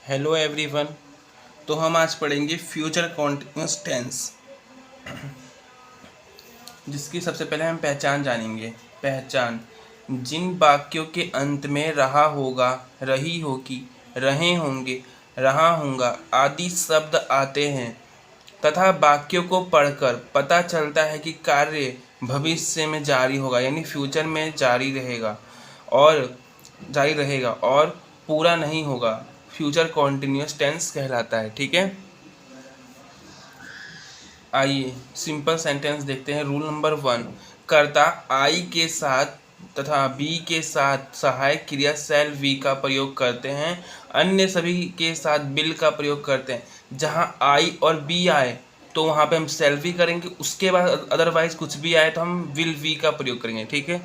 Hello everyone. तो हम आज पढ़ेंगे फ्यूचर कॉन्टिन्यूअस टेंस, जिसकी सबसे पहले हम पहचान जानेंगे। पहचान: जिन वाक्यों के अंत में रहा होगा, रही होगी, रहे होंगे, रहा होगा आदि शब्द आते हैं तथा वाक्यों को पढ़कर पता चलता है कि कार्य भविष्य में जारी होगा, यानी फ्यूचर में जारी रहेगा और पूरा नहीं होगा, फ्यूचर कॉन्टिन्यूअस टेंस कहलाता है। ठीक है, आइए सिंपल सेंटेंस देखते हैं। रूल नंबर 1: कर्ता आई के साथ तथा बी के साथ सहायक क्रिया सेल वी का प्रयोग करते हैं, अन्य सभी के साथ बिल का प्रयोग करते हैं। जहां आई और बी आए तो वहां पे हम सेल वी करेंगे, उसके बाद अदरवाइज कुछ भी आए तो हम विल वी का प्रयोग करेंगे। ठीक है,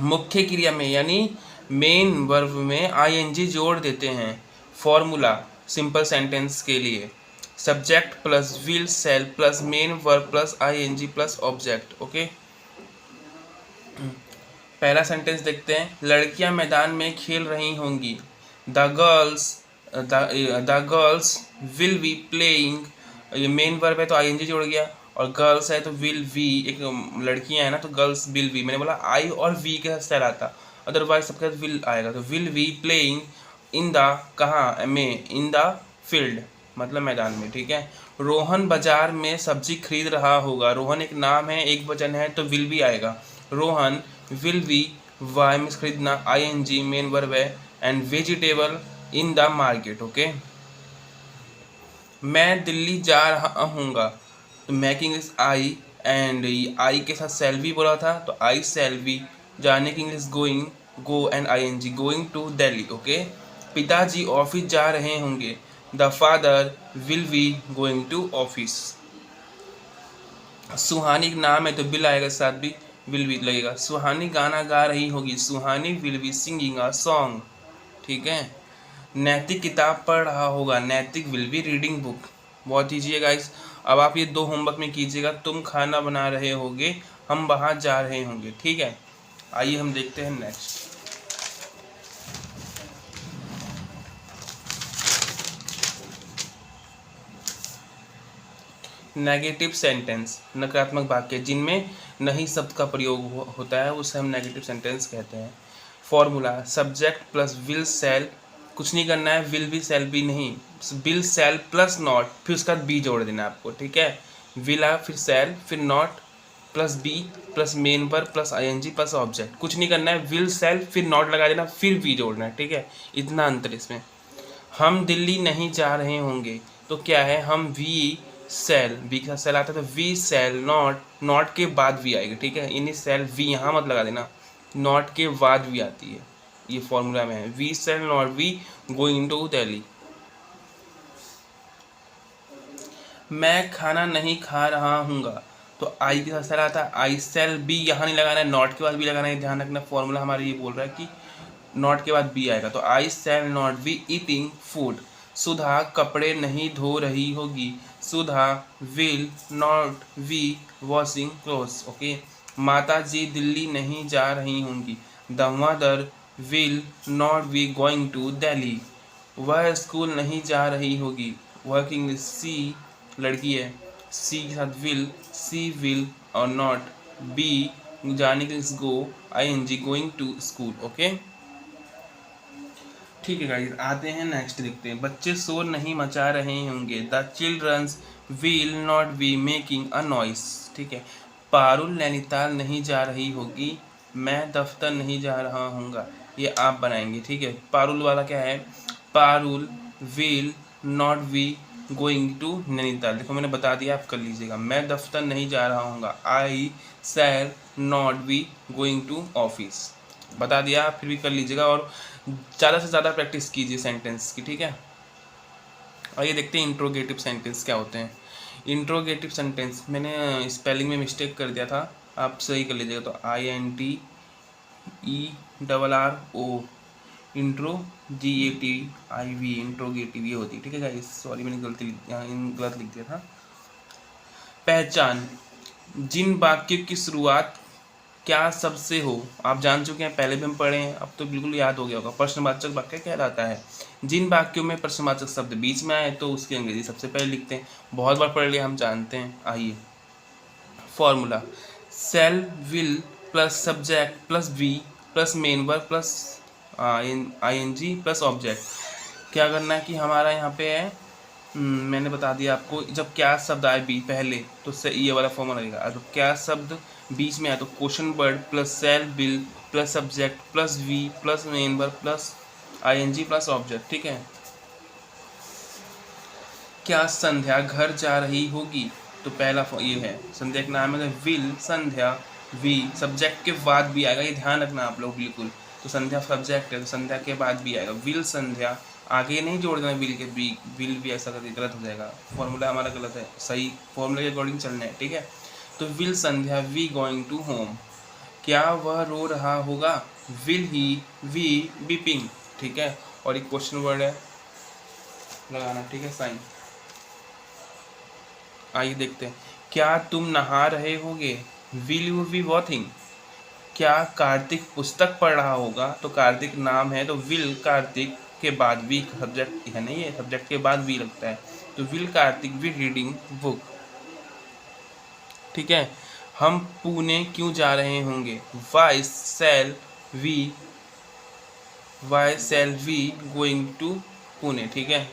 मुख्य क्रिया में यानी मेन वर्ब में आईएनजी जोड़ देते हैं। फॉर्मूला सिंपल सेंटेंस के लिए: subject plus will shall plus main verb plus I N G plus object. Okay, पहला सेंटेंस देखते हैं। लड़कियां मैदान में खेल रही होंगी। The girls will be playing, ये मेन वर्ब है तो आईएनजी जोड़ गया, और गर्ल्स है तो विल वी, एक लड़कियां है ना तो गर्ल्स विल वी, मैंने बोला आई और वी के साथ आता, अदरवाइज सबके साथ विल आएगा, तो will be playing in the, कहाँ में, इन द फील्ड मतलब मैदान में। ठीक है, रोहन बाजार में सब्जी खरीद रहा होगा। रोहन एक नाम है, एक वचन है तो विल भी आएगा। Rohan will be, buy means खरीदना, I N G main verb है, and vegetable in the market. Okay, मैं दिल्ली जा रहा हूँगा तो making is I, and I के साथ सेल भी बोला था तो आई सेल बी। जाने की English going, go and I N G, going to Delhi. Okay, पिताजी ऑफिस जा रहे होंगे। The father will be going to office. Suhani नाम है तो बिल आएगा, साथ भी विल भी लगेगा। सुहानी गाना गा रही होगी। Suhani will be singing a song. ठीक है, नैतिक किताब पढ़ रहा होगा। Naitik will be reading book. बहुत ईजी है गाइस। अब आप ये दो होमवर्क में कीजिएगा। तुम खाना बना रहे होगे, हम बाहर जा रहे होंगे। ठीक है, आइए हम देखते हैं नेक्स्ट। नेगेटिव सेंटेंस, नकारात्मक वाक्य जिनमें नहीं शब्द का प्रयोग होता है उसे हम नेगेटिव सेंटेंस कहते हैं। Formula: subject plus will shall, कुछ नहीं करना है, विल भी सेल भी नहीं, विल सेल प्लस नॉट, फिर उसका बी जोड़ देना है आपको। ठीक है, विल आ फिर सेल फिर not plus be plus main पर प्लस आईएनजी प्लस ऑब्जेक्ट। कुछ नहीं करना है, विल सेल फिर नॉट लगा देना फिर बी जोड़ना है। ठीक है, इतना अंतर इसमें। हम दिल्ली नहीं जा रहे होंगे तो क्या है, हम वी सेल, वी का सेल आता है तो वी सेल नॉट, नॉट के बाद वी आएगी। ठीक है, इन्हीं सेल वी यहाँ मत लगा देना, नॉट के बाद वी आती है, ये फॉर्मूला में है। We shall not be going to Delhi. मैं खाना नहीं खा रहा हूँगा तो आई के साथ सेल आता है, आई सेल बी यहाँ नहीं लगाना है, नॉट के बाद भी लगाना है, ध्यान रखना। फॉर्मूला हमारा ये बोल रहा है कि नॉट के बाद बी आएगा, तो I shall not be eating food. Sudha कपड़े नहीं धो रही होगी। Sudha will not be washing clothes. Okay, माता जी दिल्ली नहीं जा रही होंगी। The mother will not be going to Delhi. वह स्कूल नहीं जा रही होगी। वर्किंग सी, लड़की है, सी के साथ विल, सी विल और नॉट बी, जाने के लिए go, I N G going to school. Okay, ठीक है गाइस, आते हैं नेक्स्ट देखते हैं। बच्चे शोर नहीं मचा रहे होंगे। The childrens will not be making a noise. ठीक है, पारुल नैनीताल नहीं जा रही होगी। मैं दफ्तर नहीं जा रहा हूँगा, ये आप बनाएंगे। ठीक है, पारुल वाला क्या है, Parul will not be going to Nainital. देखो मैंने बता दिया, आप कर लीजिएगा। मैं दफ्तर नहीं जा रहा हूँगा, I shall not be going to office. बता दिया, आप फिर भी कर लीजिएगा और ज़्यादा से ज़्यादा प्रैक्टिस कीजिए सेंटेंस की। ठीक है, आइए देखते हैं इंट्रोगेटिव सेंटेंस क्या होते हैं। इंट्रोगेटिव सेंटेंस, मैंने स्पेलिंग में मिस्टेक कर दिया था, आप सही कर लीजिएगा। तो INTERRO, इंट्रो, GATIV, इंट्रोगेटिव ये होती है। ठीक है गाइस, सॉरी मैंने गलत लिख दिया था। पहचान: जिन वाक्यों की शुरुआत क्या सबसे हो, आप जान चुके हैं, पहले भी हम पढ़े हैं, अब तो बिल्कुल याद हो गया होगा। प्रश्नवाचक वाक्य कहलाता है जिन वाक्यों में प्रश्नवाचक शब्द बीच में आए तो उसकी अंग्रेजी सबसे पहले लिखते हैं। बहुत बार पढ़ लिया, हम जानते हैं। आइए formula, shall will plus subject plus be plus main verb plus ING plus object. क्या करना है कि हमारा यहाँ पे है, मैंने बता दिया आपको, जब क्या शब्द आए बी पहले तो ये वाला फॉर्मूला रहेगा। अब क्या शब्द बीच में आए तो question word plus shall will plus subject plus be plus main verb plus ING plus object. ठीक है। क्या संध्या घर जा रही होगी, तो पहला ये है, संध्या का नाम है विल संध्या, वी सब्जेक्ट के बाद भी आएगा, ये ध्यान रखना आप लोग बिल्कुल। तो संध्या सब्जेक्ट है तो संध्या के बाद भी आएगा, विल संध्या, आगे नहीं जोड़ देना विल के, बी विल भी ऐसा करके गलत हो जाएगा, फॉर्मूला हमारा गलत है, सही फॉर्मूला के अकॉर्डिंग चलना है। ठीक है। तो will Sandhya be going to home, क्या वह रो रहा होगा, विल ही वी बीपिंग। ठीक है। और एक क्वेश्चन वर्ड है लगाना, ठीक है, साइन। आइए देखते हैं, क्या तुम नहा रहे होगे, विल यू बी वॉथिंग। क्या कार्तिक पुस्तक पढ़ रहा होगा, तो कार्तिक नाम है तो विल कार्तिक के बाद वी सब्जेक्ट है, नहीं है सब्जेक्ट के बाद वी लगता है, तो will Kartik be reading book. ठीक है। हम पुणे क्यों जा रहे होंगे, why shall we going to Pune. ठीक है।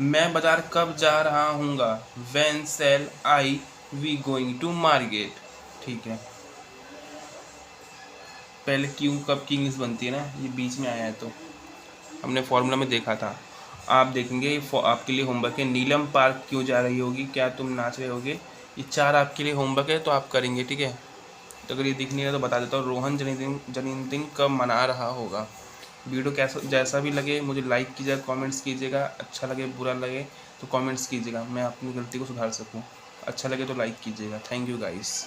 मैं बाजार कब जा रहा हूँगा, when shall I be going to market. ठीक है। पहले क्यों कब की इंग्लिश बनती है ना, ये बीच में आया है तो हमने फॉर्मूला में देखा था। आप देखेंगे आपके लिए होमवर्क है, नीलम पार्क क्यों जा रही होगी, क्या तुम नाच रहे होगे। ये 4 आपके लिए होमवर्क है तो आप करेंगे। ठीक है। तो अगर ये दिख नहीं रहा तो बता देता हूँ, रोहन जन्मदिन कब मना रहा होगा। वीडियो कैसा जैसा भी लगे मुझे लाइक कीजिएगा, कमेंट्स कीजिएगा, अच्छा लगे बुरा लगे तो कमेंट्स कीजिएगा, मैं अपनी गलती को सुधार सकूं। अच्छा लगे तो लाइक कीजिएगा। Thank you guys.